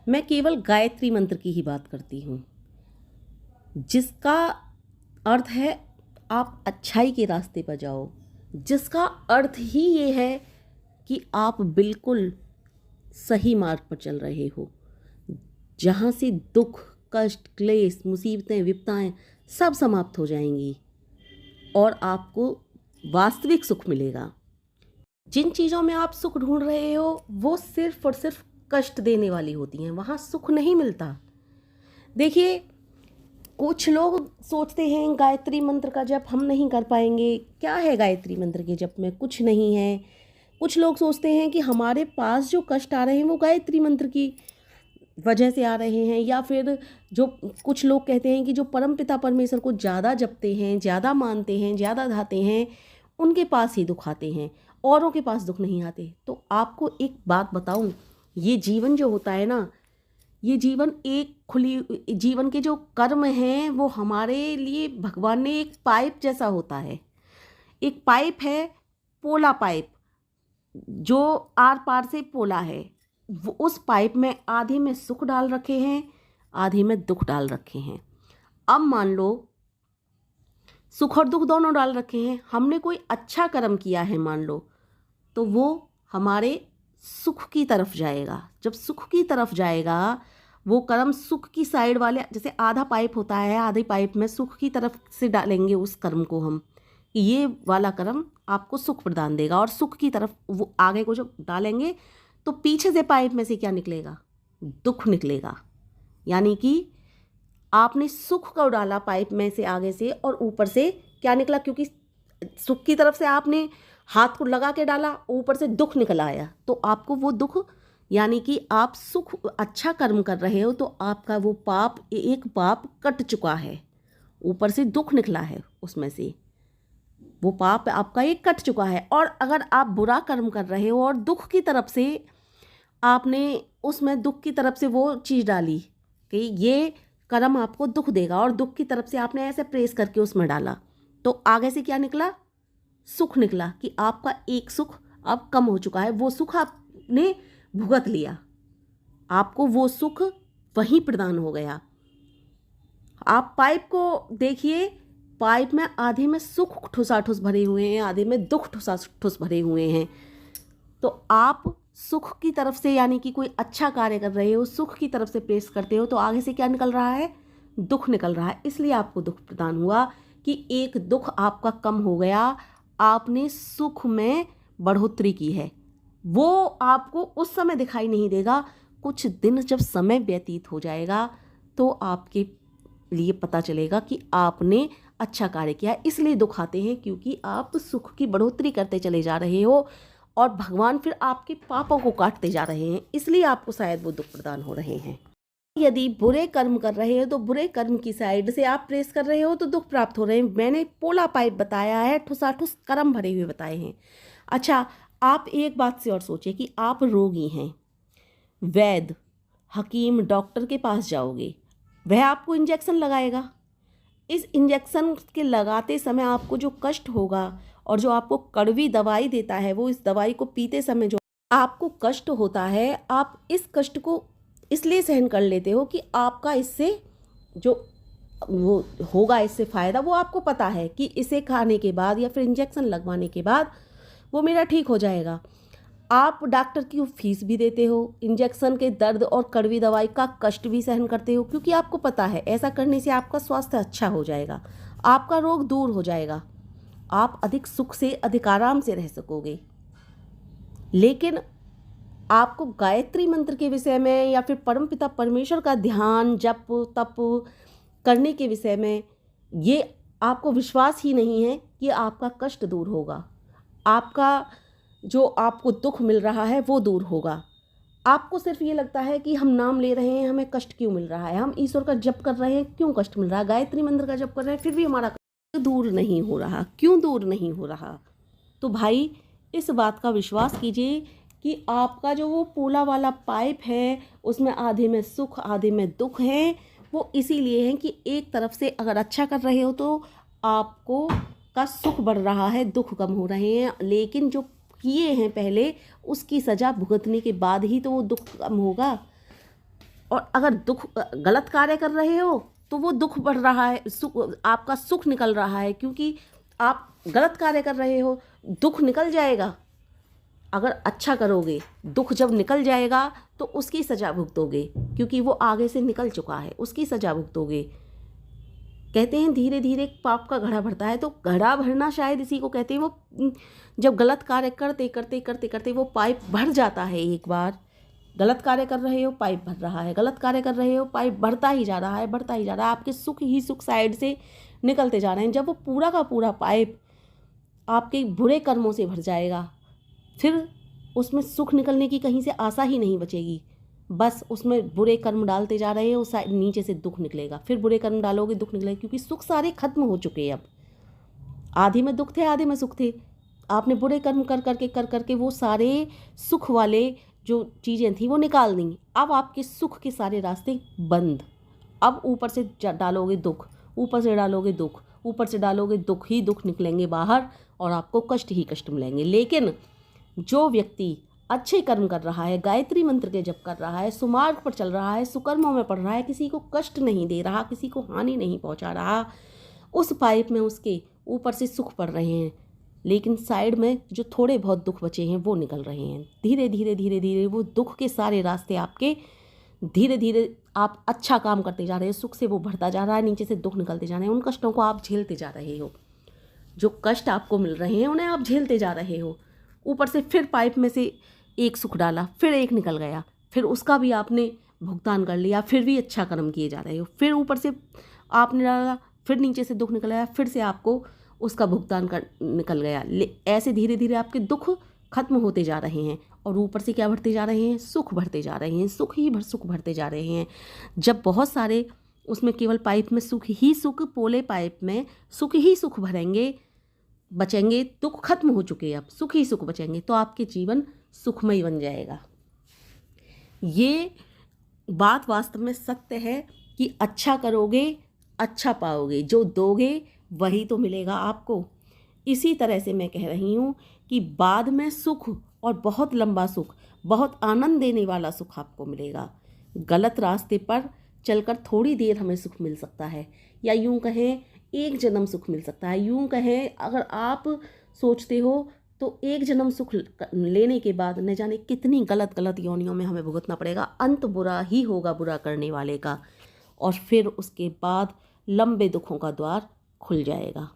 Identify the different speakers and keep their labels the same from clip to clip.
Speaker 1: मैं केवल गायत्री मंत्र की ही बात करती हूँ, जिसका अर्थ है आप अच्छाई के रास्ते पर जाओ, जिसका अर्थ ही ये है कि आप बिल्कुल सही मार्ग पर चल रहे हो, जहाँ से दुख, कष्ट, क्लेश, मुसीबतें, विपदाएं सब समाप्त हो जाएंगी और आपको वास्तविक सुख मिलेगा। जिन चीज़ों में आप सुख ढूंढ रहे हो वो सिर्फ और सिर्फ कष्ट देने वाली होती हैं, वहाँ सुख नहीं मिलता। देखिए, कुछ लोग सोचते हैं गायत्री मंत्र का जप हम नहीं कर पाएंगे, क्या है गायत्री मंत्र के जप में, कुछ नहीं है। कुछ लोग सोचते हैं कि हमारे पास जो कष्ट आ रहे हैं वो गायत्री मंत्र की वजह से आ रहे हैं, या फिर जो कुछ लोग कहते हैं कि जो परमपिता परमेश्वर को ज़्यादा जपते हैं, ज़्यादा मानते हैं, ज़्यादा धाते हैं, उनके पास ही दुख आते हैं, औरों के पास दुख नहीं आते। तो आपको एक बात बताऊं, ये जीवन जो होता है ना, ये जीवन एक खुली, जीवन के जो कर्म हैं वो हमारे लिए भगवान ने एक पाइप जैसा होता है। एक पाइप है, पोला पाइप, जो आर पार से पोला है। वो उस पाइप में आधे में सुख डाल रखे हैं, आधे में दुख डाल रखे हैं। अब मान लो सुख और दुख दोनों डाल रखे हैं, हमने कोई अच्छा कर्म किया है मान लो, तो वो हमारे सुख की तरफ जाएगा। जब सुख की तरफ जाएगा वो कर्म सुख की साइड वाले, जैसे आधा पाइप होता है, आधे पाइप में सुख की तरफ से डालेंगे उस कर्म को हम, कि ये वाला कर्म आपको सुख प्रदान देगा, और सुख की तरफ वो आगे को जो डालेंगे तो पीछे से पाइप में से क्या निकलेगा, दुख निकलेगा। यानी कि आपने सुख को डाला पाइप में से आगे से, और ऊपर से क्या निकला, क्योंकि सुख की तरफ से आपने हाथ को लगा के डाला, ऊपर से दुख निकल आया, तो आपको वो दुख, यानी कि आप सुख अच्छा कर्म कर रहे हो तो आपका वो पाप, एक पाप कट चुका है, ऊपर से दुख निकला है, उसमें से वो पाप आपका एक कट चुका है। और अगर आप बुरा कर्म कर रहे हो और दुख की तरफ से आपने उसमें दुख की तरफ से वो चीज़ डाली कि ये कर्म आपको दुख देगा, और दुख की तरफ से आपने ऐसे प्रेस करके उसमें डाला, तो आगे से क्या निकला, सुख निकला, कि आपका एक सुख अब कम हो चुका है, वो सुख आपने भुगत लिया, आपको वो सुख वहीं प्रदान हो गया। आप पाइप को देखिए, पाइप में आधे में सुख ठुसाठुस भरे हुए हैं, आधे में दुख ठुसाठुस भरे हुए हैं। तो आप सुख की तरफ से, यानी कि कोई अच्छा कार्य कर रहे हो, सुख की तरफ से प्रेस करते हो, तो आगे से क्या निकल रहा है, दुख निकल रहा है। इसलिए आपको दुख प्रदान हुआ कि एक दुख आपका कम हो गया, आपने सुख में बढ़ोतरी की है। वो आपको उस समय दिखाई नहीं देगा, कुछ दिन जब समय व्यतीत हो जाएगा तो आपके लिए पता चलेगा कि आपने अच्छा कार्य किया है। इसलिए दुख आते हैं, क्योंकि आप सुख की बढ़ोतरी करते चले जा रहे हो और भगवान फिर आपके पापों को काटते जा रहे हैं, इसलिए आपको शायद वो दुख प्रदान हो रहे हैं। यदि बुरे कर्म कर रहे हो तो बुरे कर्म की साइड से आप प्रेस कर रहे हो तो दुख प्राप्त हो रहे हैं। मैंने पोला पाइप बताया है, ठुसाठुस कर्म भरे हुए बताए हैं। अच्छा, आप एक बात से और सोचिए कि आप रोगी हैं, वैद्य, हकीम, डॉक्टर के पास जाओगे, वह आपको इंजेक्शन लगाएगा। इस इंजेक्शन के लगाते समय आपको जो कष्ट होगा और जो आपको कड़वी दवाई देता है, वो इस दवाई को पीते समय जो आपको कष्ट होता है, आप इस कष्ट को इसलिए सहन कर लेते हो कि आपका इससे जो वो होगा, इससे फ़ायदा वो आपको पता है कि इसे खाने के बाद या फिर इंजेक्शन लगवाने के बाद वो मेरा ठीक हो जाएगा। आप डॉक्टर की फीस भी देते हो, इंजेक्शन के दर्द और कड़वी दवाई का कष्ट भी सहन करते हो, क्योंकि आपको पता है ऐसा करने से आपका स्वास्थ्य अच्छा हो जाएगा, आपका रोग दूर हो जाएगा, आप अधिक सुख से, अधिक आराम से रह सकोगे। लेकिन आपको गायत्री मंत्र के विषय में या फिर परमपिता परमेश्वर का ध्यान, जप, तप करने के विषय में ये आपको विश्वास ही नहीं है कि आपका कष्ट दूर होगा, आपका जो आपको दुख मिल रहा है वो दूर होगा। आपको सिर्फ ये लगता है कि हम नाम ले रहे हैं, हमें कष्ट क्यों मिल रहा है, हम ईश्वर का जप कर रहे हैं, क्यों कष्ट मिल रहा है, गायत्री मंत्र का जप कर रहे हैं, फिर भी हमारा कष्ट दूर नहीं हो रहा, क्यों दूर नहीं हो रहा। तो भाई, इस बात का विश्वास कीजिए कि आपका जो वो पोला वाला पाइप है, उसमें आधे में सुख, आधे में दुख है। वो इसीलिए है कि एक तरफ से अगर अच्छा कर रहे हो तो आपको का सुख बढ़ रहा है, दुख कम हो रहे हैं, लेकिन जो किए हैं पहले उसकी सज़ा भुगतने के बाद ही तो वो दुख कम होगा। और अगर दुख गलत कार्य कर रहे हो तो वो दुख बढ़ रहा है, आपका सुख निकल रहा है, क्योंकि आप गलत कार्य कर रहे हो। दुख निकल जाएगा अगर अच्छा करोगे, दुख जब निकल जाएगा तो उसकी सज़ा भुगतोगे, क्योंकि वो आगे से निकल चुका है, उसकी सज़ा भुगतोगे। कहते हैं धीरे धीरे पाप का घड़ा भरता है, तो घड़ा भरना शायद इसी को कहते हैं। वो जब गलत कार्य करते करते करते करते वो पाइप भर जाता है। एक बार गलत कार्य कर रहे हो, पाइप भर रहा है, गलत कार्य कर रहे हो, पाइप बढ़ता ही जा रहा है, बढ़ता ही जा रहा है, आपके सुख ही सुख साइड से निकलते जा रहे हैं। जब वो पूरा का पूरा पाइप आपके बुरे कर्मों से भर जाएगा, फिर उसमें सुख निकलने की कहीं से आशा ही नहीं बचेगी। बस उसमें बुरे कर्म डालते जा रहे हो, उस नीचे से दुख निकलेगा, फिर बुरे कर्म डालोगे, दुख निकलेगा, क्योंकि सुख सारे खत्म हो चुके हैं। अब आधे में दुख थे, आधे में सुख थे। आपने बुरे कर्म कर करके वो सारे सुख वाले जो चीज़ें थी वो निकाल दी। अब आपके सुख के सारे रास्ते बंद। अब ऊपर से डालोगे दुख, ऊपर से डालोगे दुख, ऊपर से डालोगे दुख ही दुख निकलेंगे बाहर, और आपको कष्ट ही कष्ट मिलेंगे। लेकिन जो व्यक्ति अच्छे कर्म कर रहा है, गायत्री मंत्र के जप कर रहा है, सुमार्ग पर चल रहा है, सुकर्मों में पढ़ रहा है, किसी को कष्ट नहीं दे रहा, किसी को हानि नहीं पहुंचा रहा, उस पाइप में उसके ऊपर से सुख पड़ रहे हैं, लेकिन साइड में जो थोड़े बहुत दुख बचे हैं वो निकल रहे हैं। धीरे धीरे धीरे धीरे वो दुख के सारे रास्ते आपके, धीरे धीरे आप अच्छा काम करते जा रहे हो, सुख से वो बढ़ता जा रहा है, नीचे से दुख निकलते जा रहे हैं। उन कष्टों को आप झेलते जा रहे हो, जो कष्ट आपको मिल रहे हैं उन्हें आप झेलते जा रहे हो। ऊपर से फिर पाइप में से एक सुख डाला, फिर एक निकल गया, फिर उसका भी आपने भुगतान कर लिया, फिर भी अच्छा कर्म किए जा रहे हो। फिर ऊपर से आपने डाला, फिर नीचे से दुख निकल आया, फिर से आपको उसका भुगतान कर निकल गया। ऐसे धीरे धीरे आपके दुख खत्म होते जा रहे हैं, और ऊपर से क्या बढ़ते जा रहे हैं, सुख बढ़ते जा रहे हैं, सुख भरते जा रहे हैं। जब बहुत सारे उसमें केवल पाइप में सुख ही सुख, पोले पाइप में सुख ही सुख भरेंगे, बचेंगे, दुख खत्म हो चुके हैं, अब सुख ही सुख बचेंगे, तो आपके जीवन सुखमय बन जाएगा। ये बात वास्तव में सत्य है कि अच्छा करोगे अच्छा पाओगे, जो दोगे वही तो मिलेगा आपको। इसी तरह से मैं कह रही हूँ कि बाद में सुख, और बहुत लंबा सुख, बहुत आनंद देने वाला सुख आपको मिलेगा। गलत रास्ते पर चलकर थोड़ी देर हमें सुख मिल सकता है, या यूं कहें एक जन्म सुख मिल सकता है। यूं कहें अगर आप सोचते हो तो एक जन्म सुख लेने के बाद न जाने कितनी गलत योनियों में हमें भुगतना पड़ेगा। अंत बुरा ही होगा बुरा करने वाले का, और फिर उसके बाद लंबे दुखों का द्वार खुल जाएगा।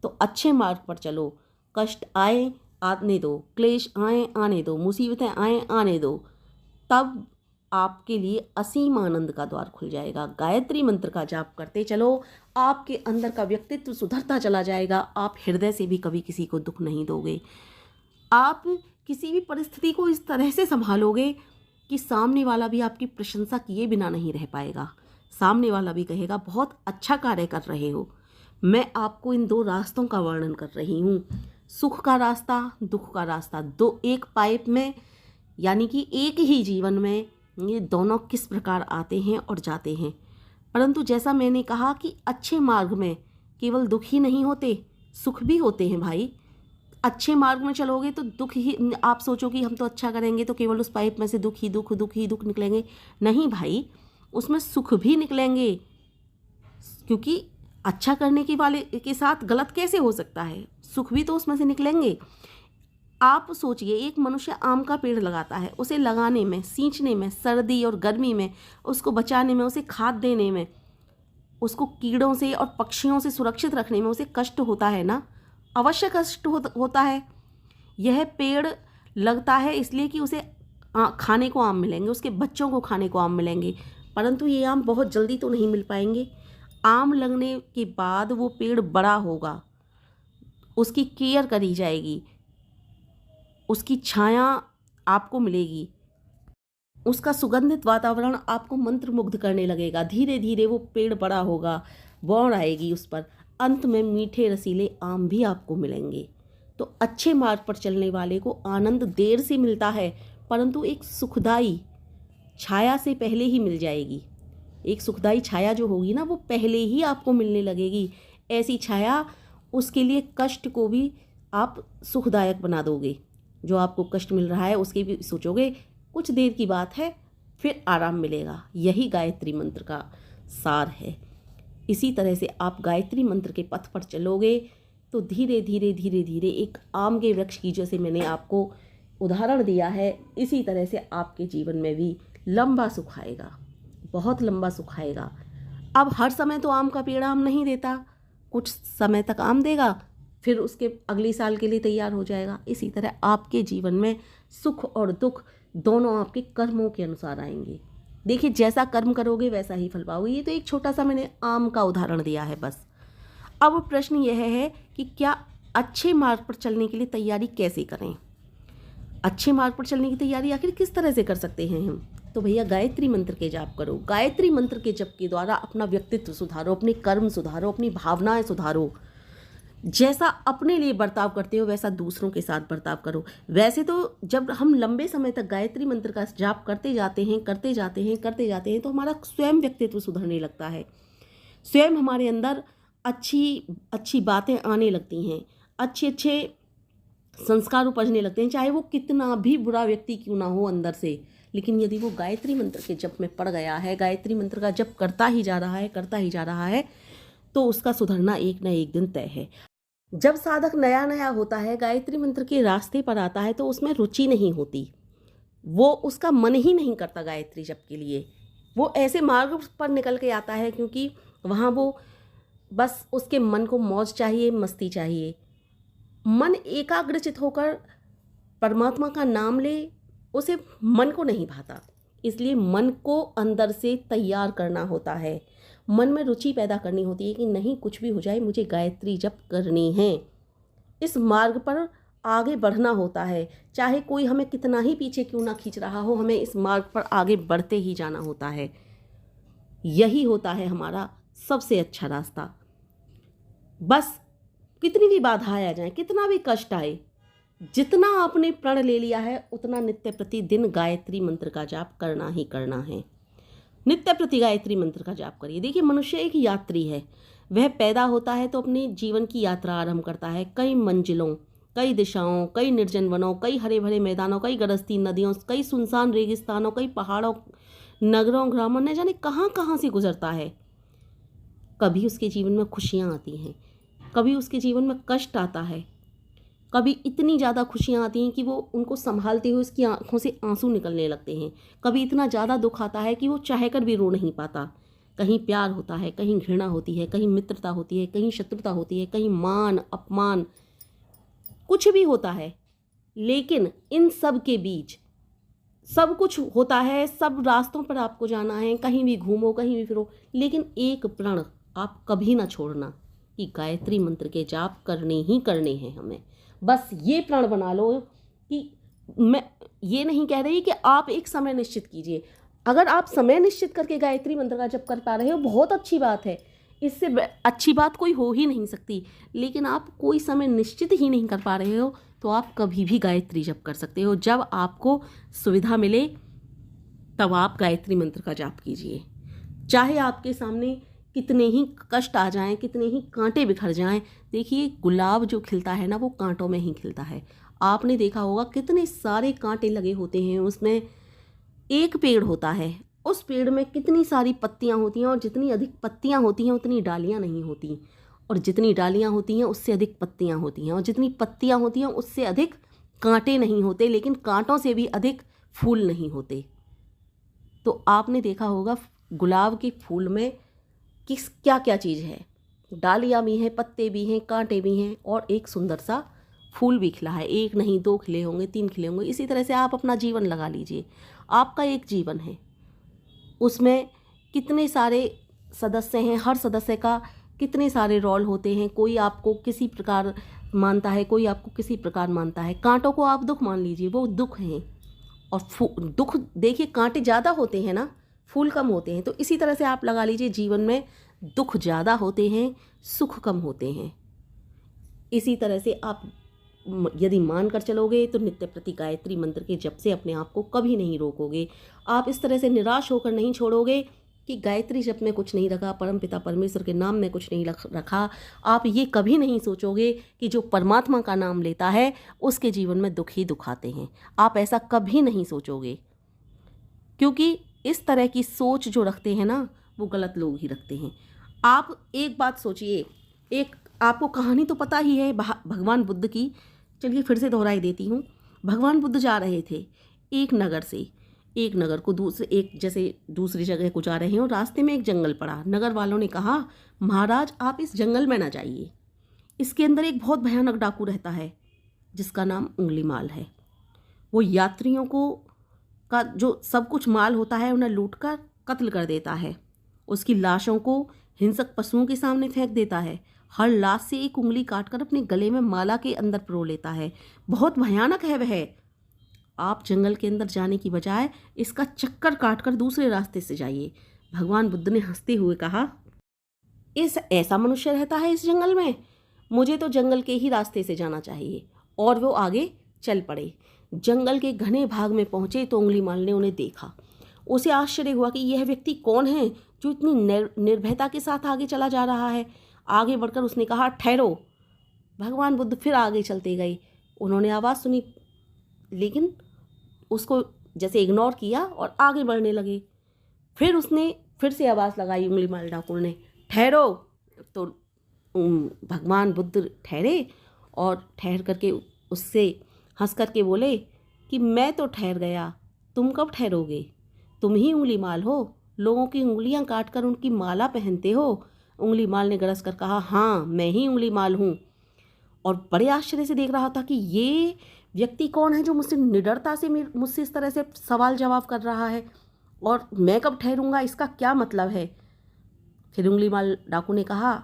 Speaker 1: तो अच्छे मार्ग पर चलो, कष्ट आए आने दो, क्लेश आए आने दो, मुसीबतें आए आने दो, तब आपके लिए असीम आनंद का द्वार खुल जाएगा। गायत्री मंत्र का जाप करते चलो, आपके अंदर का व्यक्तित्व सुधरता चला जाएगा। आप हृदय से भी कभी किसी को दुख नहीं दोगे। आप किसी भी परिस्थिति को इस तरह से संभालोगे कि सामने वाला भी आपकी प्रशंसा किए बिना नहीं रह पाएगा। सामने वाला भी कहेगा बहुत अच्छा कार्य कर रहे हो। मैं आपको इन दो रास्तों का वर्णन कर रही हूँ, सुख का रास्ता, दुख का रास्ता, दो एक पाइप में, यानी कि एक ही जीवन में ये दोनों किस प्रकार आते हैं और जाते हैं। परंतु जैसा मैंने कहा कि अच्छे मार्ग में केवल दुख ही नहीं होते, सुख भी होते हैं भाई। अच्छे मार्ग में चलोगे तो दुख ही, आप सोचो कि हम तो अच्छा करेंगे तो केवल उस पाइप में से दुख ही दुख निकलेंगे। नहीं भाई, उसमें सुख भी निकलेंगे, क्योंकि अच्छा करने के वाले के साथ गलत कैसे हो सकता है, सुख भी तो उसमें से निकलेंगे। आप सोचिए, एक मनुष्य आम का पेड़ लगाता है, उसे लगाने में, सींचने में, सर्दी और गर्मी में, उसको बचाने में, उसे खाद देने में, उसको कीड़ों से और पक्षियों से सुरक्षित रखने में उसे कष्ट होता है ना, अवश्य कष्ट होता है। यह पेड़ लगता है इसलिए कि उसे खाने को आम मिलेंगे, उसके बच्चों को खाने को आम मिलेंगे, परंतु ये आम बहुत जल्दी तो नहीं मिल पाएंगे। आम लगने के बाद वो पेड़ बड़ा होगा, उसकी केयर करी जाएगी, उसकी छाया आपको मिलेगी, उसका सुगंधित वातावरण आपको मंत्रमुग्ध करने लगेगा। धीरे धीरे वो पेड़ बड़ा होगा, बौर आएगी उस पर, अंत में मीठे रसीले आम भी आपको मिलेंगे। तो अच्छे मार्ग पर चलने वाले को आनंद देर से मिलता है, परंतु एक सुखदाई छाया से पहले ही मिल जाएगी। एक सुखदाई छाया जो होगी ना, वो पहले ही आपको मिलने लगेगी। ऐसी छाया, उसके लिए कष्ट को भी आप सुखदायक बना दोगे। जो आपको कष्ट मिल रहा है उसके भी सोचोगे कुछ देर की बात है, फिर आराम मिलेगा। यही गायत्री मंत्र का सार है। इसी तरह से आप गायत्री मंत्र के पथ पर चलोगे तो धीरे धीरे धीरे धीरे एक आम के वृक्ष की, जैसे मैंने आपको उदाहरण दिया है, इसी तरह से आपके जीवन में भी लंबा सुख आएगा, बहुत लंबा सुख आएगा। अब हर समय तो आम का पेड़ आम नहीं देता, कुछ समय तक आम देगा, फिर उसके अगले साल के लिए तैयार हो जाएगा। इसी तरह आपके जीवन में सुख और दुख दोनों आपके कर्मों के अनुसार आएंगे। देखिए, जैसा कर्म करोगे वैसा ही फल पाओगे। ये तो एक छोटा सा मैंने आम का उदाहरण दिया है बस। अब प्रश्न यह है कि क्या अच्छे मार्ग पर चलने के लिए तैयारी कैसे करें? अच्छे मार्ग पर चलने की तैयारी आखिर किस तरह से कर सकते हैं हम? तो भैया गायत्री मंत्र के जाप करो। गायत्री मंत्र के जप के द्वारा अपना व्यक्तित्व सुधारो, अपने कर्म सुधारो, अपनी भावनाएं सुधारो। जैसा अपने लिए बर्ताव करते हो वैसा दूसरों के साथ बर्ताव करो। वैसे तो जब हम लंबे समय तक गायत्री मंत्र का जाप करते जाते हैं तो हमारा स्वयं व्यक्तित्व सुधरने लगता है, स्वयं हमारे अंदर अच्छी बातें आने लगती हैं, अच्छे संस्कार उपजने लगते हैं, चाहे वो कितना भी बुरा व्यक्ति क्यों ना हो अंदर से। लेकिन यदि वो गायत्री मंत्र के जप में पड़ गया है, गायत्री मंत्र का जप करता ही जा रहा है तो उसका सुधरना एक न एक दिन तय है। जब साधक नया होता है, गायत्री मंत्र के रास्ते पर आता है, तो उसमें रुचि नहीं होती, वो उसका मन ही नहीं करता गायत्री जप के लिए। वो ऐसे मार्ग पर निकल के आता है क्योंकि वहाँ वो बस उसके मन को मौज चाहिए, मस्ती चाहिए। मन एकाग्रचित होकर परमात्मा का नाम ले, उसे मन को नहीं भाता। इसलिए मन को अंदर से तैयार करना होता है, मन में रुचि पैदा करनी होती है कि नहीं, कुछ भी हो जाए मुझे गायत्री जप करनी है। इस मार्ग पर आगे बढ़ना होता है, चाहे कोई हमें कितना ही पीछे क्यों ना खींच रहा हो, हमें इस मार्ग पर आगे बढ़ते ही जाना होता है। यही होता है हमारा सबसे अच्छा रास्ता। बस कितनी भी बाधाएं आ जाए, कितना भी कष्ट आए, जितना आपने प्रण ले लिया है उतना नित्य प्रतिदिन गायत्री मंत्र का जाप करना ही करना है। नित्य प्रति गायत्री मंत्र का जाप करिए। देखिए, मनुष्य एक यात्री है। वह पैदा होता है तो अपने जीवन की यात्रा आरंभ करता है, कई मंजिलों, कई दिशाओं, कई निर्जन वनों, कई हरे भरे मैदानों, कई गरजती नदियों, कई सुनसान रेगिस्तानों, कई पहाड़ों, नगरों, ग्रामों, न जाने कहाँ कहाँ से गुजरता है। कभी उसके जीवन में खुशियाँ आती हैं, कभी उसके जीवन में कष्ट आता है, कभी इतनी ज़्यादा खुशियाँ आती हैं कि वो उनको संभालते हुए उसकी आंखों से आंसू निकलने लगते हैं। कभी इतना ज़्यादा दुख आता है कि वो चाहकर भी रो नहीं पाता। कहीं प्यार होता है, कहीं घृणा होती है, कहीं मित्रता होती है, कहीं शत्रुता होती है, कहीं मान अपमान, कुछ भी होता है। लेकिन इन सब के बीच सब कुछ होता है, सब रास्तों पर आपको जाना है, कहीं भी घूमो, कहीं भी फिरो, लेकिन एक प्रण आप कभी ना छोड़ना कि गायत्री मंत्र के जाप करने ही करने हैं हमें। बस ये प्रण बना लो कि मैं ये नहीं कह रही कि आप एक समय निश्चित कीजिए। अगर आप समय निश्चित करके गायत्री मंत्र का जप कर पा रहे हो, बहुत अच्छी बात है, इससे अच्छी बात कोई हो ही नहीं सकती। लेकिन आप कोई समय निश्चित ही नहीं कर पा रहे हो तो आप कभी भी गायत्री जप कर सकते हो। जब आपको सुविधा मिले तब आप गायत्री मंत्र का जाप कीजिए। चाहे आपके सामने कितने ही कष्ट आ जाएं, कितने ही कांटे बिखर जाएं। देखिए, गुलाब जो खिलता है ना, वो कांटों में ही खिलता है। आपने देखा होगा कितने सारे कांटे लगे होते हैं, उसमें एक पेड़ होता है, उस पेड़ में कितनी सारी पत्तियां होती हैं, और जितनी अधिक पत्तियां होती हैं उतनी डालियां नहीं होती, और जितनी डालियां होती हैं उससे अधिक पत्तियां होती हैं, और जितनी पत्तियां होती हैं उससे अधिक कांटे नहीं होते, लेकिन कांटों से भी अधिक फूल नहीं होते। तो आपने देखा होगा गुलाब के फूल में क्या क्या चीज़ है, डालियाँ भी हैं, पत्ते भी हैं, कांटे भी हैं, और एक सुंदर सा फूल भी खिला है। एक नहीं, 2 खिले होंगे, 3 खिले होंगे। इसी तरह से आप अपना जीवन लगा लीजिए। आपका एक जीवन है, उसमें कितने सारे सदस्य हैं, हर सदस्य का कितने सारे रोल होते हैं। कोई आपको किसी प्रकार मानता है, कोई आपको किसी प्रकार मानता है। कांटों को आप दुख मान लीजिए, वो दुख हैं, और दुख देखिए कांटे ज़्यादा होते हैं ना, फूल कम होते हैं। तो इसी तरह से आप लगा लीजिए, जीवन में दुख ज़्यादा होते हैं, सुख कम होते हैं। इसी तरह से आप यदि मान कर चलोगे तो नित्य प्रति गायत्री मंत्र के जप से अपने आप को कभी नहीं रोकोगे। आप इस तरह से निराश होकर नहीं छोड़ोगे कि गायत्री जप में कुछ नहीं रखा, परमपिता परमेश्वर के नाम में कुछ नहीं रखा। आप ये कभी नहीं सोचोगे कि जो परमात्मा का नाम लेता है उसके जीवन में दुख ही दुख आते हैं। आप ऐसा कभी नहीं सोचोगे, क्योंकि इस तरह की सोच जो रखते हैं ना, वो गलत लोग ही रखते हैं। आप एक बात सोचिए, एक आपको कहानी तो पता ही है भगवान बुद्ध की, चलिए फिर से दोहराई देती हूँ। भगवान बुद्ध जा रहे थे एक नगर से एक नगर को दूसरी जगह को जा रहे हैं और रास्ते में एक जंगल पड़ा। नगर वालों ने कहा, महाराज आप इस जंगल में ना जाइए, इसके अंदर एक बहुत भयानक डाकू रहता है जिसका नाम उंगलीमाल है। वो यात्रियों को का जो सब कुछ माल होता है उन्हें लूटकर कत्ल कर देता है। उसकी लाशों को हिंसक पशुओं के सामने फेंक देता है। हर लाश से एक उंगली काटकर अपने गले में माला के अंदर पिरो लेता है। बहुत भयानक है वह। आप जंगल के अंदर जाने की बजाय इसका चक्कर काटकर दूसरे रास्ते से जाइए। भगवान बुद्ध ने हंसते हुए कहा, ऐसा मनुष्य रहता है इस जंगल में? मुझे तो जंगल के ही रास्ते से जाना चाहिए। और वो आगे चल पड़े। जंगल के घने भाग में पहुंचे तो उंगलीमाल ने उन्हें देखा। उसे आश्चर्य हुआ कि यह व्यक्ति कौन है जो इतनी निर्भयता के साथ आगे चला जा रहा है। आगे बढ़कर उसने कहा, ठहरो। भगवान बुद्ध फिर आगे चलते गए। उन्होंने आवाज़ सुनी लेकिन उसको जैसे इग्नोर किया और आगे बढ़ने लगे। फिर उसने फिर से आवाज़ लगाई उंगलीमाल डाकू ने, ठहरो। तो भगवान बुद्ध ठहरे और ठहर करके उससे हंस करके बोले कि मैं तो ठहर गया, तुम कब ठहरोगे? तुम ही उंगलीमाल हो, लोगों की उंगलियां काटकर उनकी माला पहनते हो। उंगलीमाल ने गरज कर कहा, हाँ मैं ही उंगलीमाल हूँ। और बड़े आश्चर्य से देख रहा था कि ये व्यक्ति कौन है जो मुझसे निडरता से मुझसे इस तरह से सवाल जवाब कर रहा है, और मैं कब ठहरूंगा, इसका क्या मतलब है? फिर उंगलीमाल डाकू ने कहा,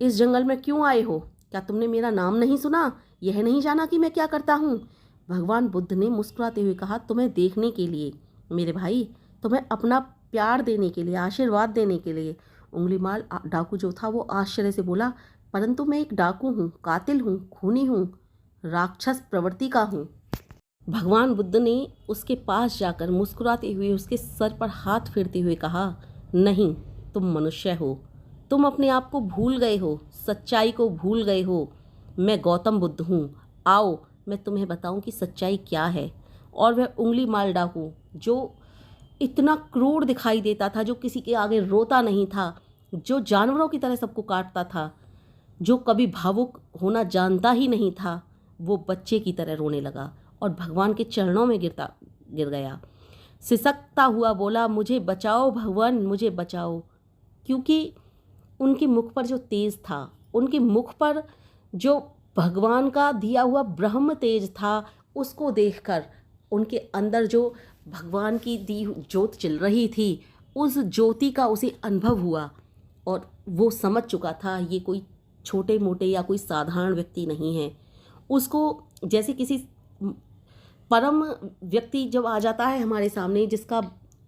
Speaker 1: इस जंगल में क्यों आए हो? क्या तुमने मेरा नाम नहीं सुना? यह नहीं जाना कि मैं क्या करता हूँ? भगवान बुद्ध ने मुस्कुराते हुए कहा, तुम्हें देखने के लिए मेरे भाई, तुम्हें अपना प्यार देने के लिए, आशीर्वाद देने के लिए। उंगलीमाल डाकू जो था वो आश्चर्य से बोला, परंतु मैं एक डाकू हूँ, कातिल हूँ, खूनी हूँ, राक्षस प्रवृत्ति का हूँ। भगवान बुद्ध ने उसके पास जाकर मुस्कुराते हुए उसके सर पर हाथ फेरते हुए कहा, नहीं, तुम मनुष्य हो, तुम अपने आप को भूल गए हो, सच्चाई को भूल गए हो। मैं गौतम बुद्ध हूँ, आओ मैं तुम्हें बताऊं कि सच्चाई क्या है। और वह उंगलीमाल डाकू जो इतना क्रूर दिखाई देता था, जो किसी के आगे रोता नहीं था, जो जानवरों की तरह सबको काटता था, जो कभी भावुक होना जानता ही नहीं था, वो बच्चे की तरह रोने लगा और भगवान के चरणों में गिर गया। सिसकता हुआ बोला, मुझे बचाओ भगवान, मुझे बचाओ। क्योंकि उनके मुख पर जो तेज था, उनके मुख पर जो भगवान का दिया हुआ ब्रह्म तेज था, उसको देखकर उनके अंदर जो भगवान की दी ज्योत जल रही थी, उस ज्योति का उसे अनुभव हुआ और वो समझ चुका था ये कोई छोटे मोटे या कोई साधारण व्यक्ति नहीं है। उसको जैसे किसी परम व्यक्ति जब आ जाता है हमारे सामने, जिसका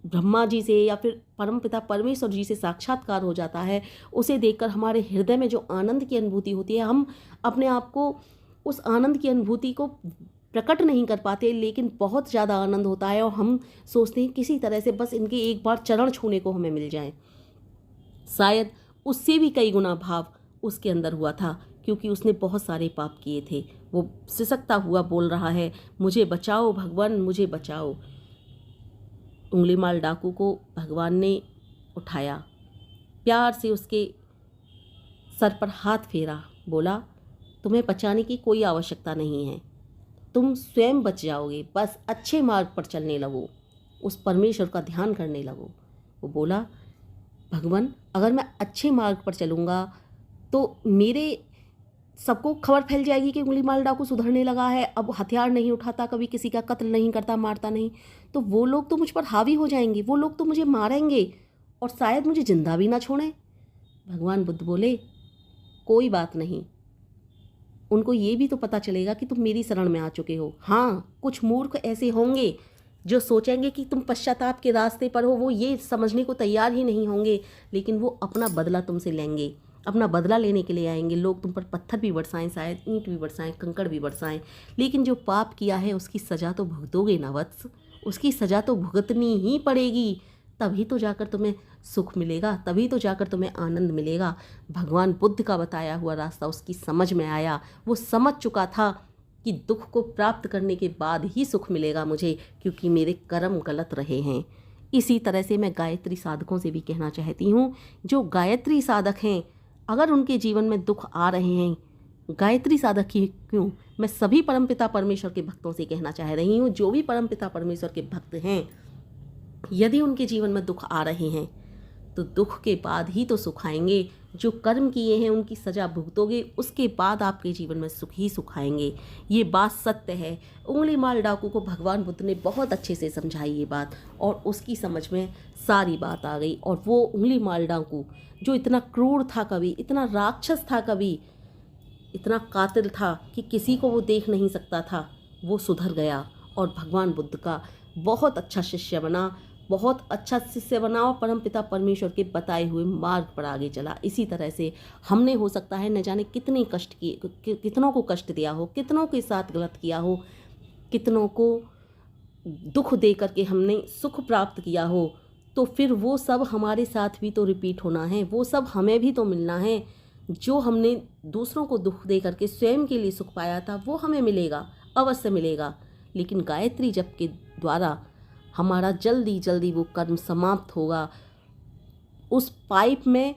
Speaker 1: ब्रह्मा जी से या फिर परम पिता परमेश्वर जी से साक्षात्कार हो जाता है, उसे देखकर हमारे हृदय में जो आनंद की अनुभूति होती है, हम अपने आप को उस आनंद की अनुभूति को प्रकट नहीं कर पाते, लेकिन बहुत ज़्यादा आनंद होता है और हम सोचते हैं किसी तरह से बस इनके एक बार चरण छूने को हमें मिल जाए। शायद उससे भी कई गुना भाव उसके अंदर हुआ था, क्योंकि उसने बहुत सारे पाप किए थे। वो सिसकता हुआ बोल रहा है, मुझे बचाओ भगवान, मुझे बचाओ। उंगलीमाल डाकू को भगवान ने उठाया, प्यार से उसके सर पर हाथ फेरा, बोला, तुम्हें बचाने की कोई आवश्यकता नहीं है, तुम स्वयं बच जाओगे, बस अच्छे मार्ग पर चलने लगो, उस परमेश्वर का ध्यान करने लगो। वो बोला, भगवान अगर मैं अच्छे मार्ग पर चलूँगा तो मेरे सबको खबर फैल जाएगी कि उंगलीमाल डाकू सुधरने लगा है, अब हथियार नहीं उठाता, कभी किसी का कत्ल नहीं करता, मारता नहीं, तो वो लोग तो मुझ पर हावी हो जाएंगे, वो लोग तो मुझे मारेंगे और शायद मुझे जिंदा भी ना छोड़ें। भगवान बुद्ध बोले, कोई बात नहीं, उनको ये भी तो पता चलेगा कि तुम मेरी शरण में आ चुके हो। हाँ, कुछ मूर्ख ऐसे होंगे जो सोचेंगे कि तुम पश्चाताप के रास्ते पर हो, वो ये समझने को तैयार ही नहीं होंगे, लेकिन वो अपना बदला तुमसे लेंगे, अपना बदला लेने के लिए आएंगे। लोग तुम पर पत्थर भी बरसाएं, शायद ईंट भी बरसाएं, कंकड़ भी बरसाएं, लेकिन जो पाप किया है उसकी सज़ा तो भुगतोगे ना वत्स, उसकी सज़ा तो भुगतनी ही पड़ेगी। तभी तो जाकर तुम्हें सुख मिलेगा, तभी तो जाकर तुम्हें आनंद मिलेगा। भगवान बुद्ध का बताया हुआ रास्ता उसकी समझ में आया। वो समझ चुका था कि दुख को प्राप्त करने के बाद ही सुख मिलेगा मुझे, क्योंकि मेरे कर्म गलत रहे हैं। इसी तरह से मैं गायत्री साधकों से भी कहना चाहती हूँ, जो गायत्री साधक हैं, अगर उनके जीवन में दुख आ रहे हैं, गायत्री साधक ही क्यों, मैं सभी परमपिता परमेश्वर के भक्तों से कहना चाह रही हूँ, जो भी परमपिता परमेश्वर के भक्त हैं, यदि उनके जीवन में दुख आ रहे हैं तो दुख के बाद ही तो सुख आएंगे। जो कर्म किए हैं उनकी सजा भुगतोगे, उसके बाद आपके जीवन में सुख ही सुख आएंगे। ये बात सत्य है। उंगली माल डाकू को भगवान बुद्ध ने बहुत अच्छे से समझाई ये बात, और उसकी समझ में सारी बात आ गई। और वो उंगली माल डाकू जो इतना क्रूर था कभी, इतना राक्षस था कभी, इतना कातिल था कि किसी को वो देख नहीं सकता था, वो सुधर गया और भगवान बुद्ध का बहुत अच्छा शिष्य बना, बहुत अच्छा शिष्य बना और परमपिता परमेश्वर के बताए हुए मार्ग पर आगे चला। इसी तरह से हमने हो सकता है न जाने कितने कष्ट किए, कितनों को कष्ट दिया हो, कितनों के साथ गलत किया हो, कितनों को दुख दे करके हमने सुख प्राप्त किया हो, तो फिर वो सब हमारे साथ भी तो रिपीट होना है, वो सब हमें भी तो मिलना है। जो हमने दूसरों को दुख दे करके स्वयं के लिए सुख पाया था वो हमें मिलेगा, अवश्य मिलेगा। लेकिन गायत्री जप के द्वारा हमारा जल्दी जल्दी वो कर्म समाप्त होगा। उस पाइप में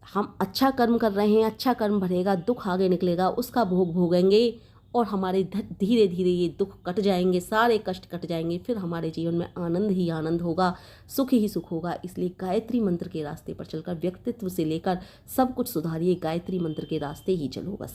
Speaker 1: हम अच्छा कर्म कर रहे हैं, अच्छा कर्म भरेगा, दुख आगे निकलेगा, उसका भोग भोगेंगे और हमारे धीरे धीरे ये दुख कट जाएंगे, सारे कष्ट कट जाएंगे, फिर हमारे जीवन में आनंद ही आनंद होगा, सुख ही सुख होगा। इसलिए गायत्री मंत्र के रास्ते पर चलकर व्यक्तित्व से लेकर सब कुछ सुधारिए, गायत्री मंत्र के रास्ते ही चलो बस।